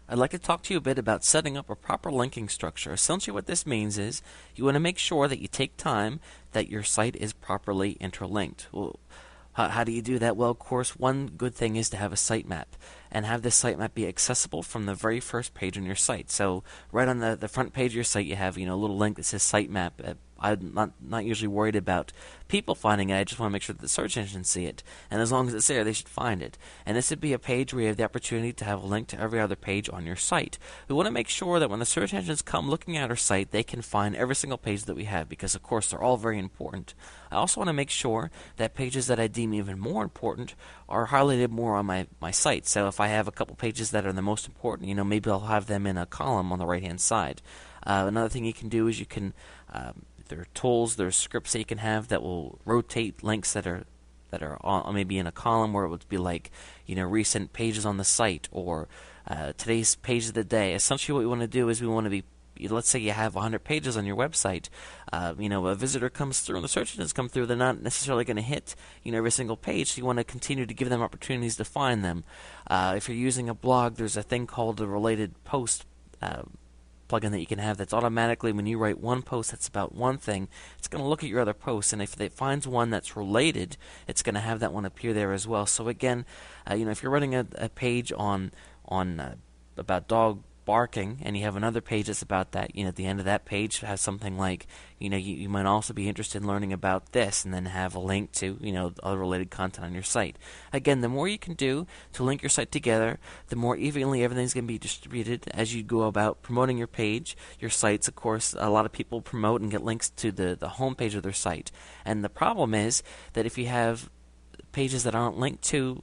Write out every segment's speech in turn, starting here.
I'd like to talk to you a bit about setting up a proper linking structure. Essentially, what this means is you want to make sure that you take time that your site is properly interlinked. Well, how do you do that? Well, of course, one good thing is to have a sitemap and have this sitemap be accessible from the very first page on your site. So right on the front page of your site, you have a little link that says sitemap. I'm not usually worried about people finding it. I just want to make sure that the search engines see it. And as long as it's there, they should find it. And this would be a page where you have the opportunity to have a link to every other page on your site. We want to make sure that when the search engines come looking at our site, they can find every single page that we have because, of course, they're all very important. I also want to make sure that pages that I deem even more important are highlighted more on my site. So if I have a couple pages that are the most important, maybe I'll have them in a column on the right-hand side. Another thing you can do is you can there are tools, there are scripts that you can have that will rotate links that are on, maybe in a column where it would be like recent pages on the site or today's page of the day. Essentially, what we want to do is we want to be, let's say you have 100 pages on your website. A visitor comes through and the search engines come through. They're not necessarily going to hit every single page. So you want to continue to give them opportunities to find them. If you're using a blog, there's a thing called a related post plugin that you can have that's automatically, when you write one post that's about one thing, it's going to look at your other posts, and if it finds one that's related, it's going to have that one appear there as well. So again, if you're writing a page on about dog barking, and you have another page that's about that, at the end of that page has something like, you might also be interested in learning about this, and then have a link to, other related content on your site. Again, the more you can do to link your site together, the more evenly everything's going to be distributed as you go about promoting your page, your sites. Of course, a lot of people promote and get links to the home page of their site, and the problem is that if you have pages that aren't linked to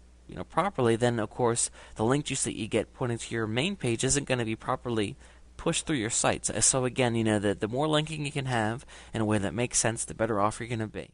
properly, then of course the link juice that you get pointing to your main page isn't going to be properly pushed through your site. So again, the more linking you can have in a way that makes sense, the better off you're going to be.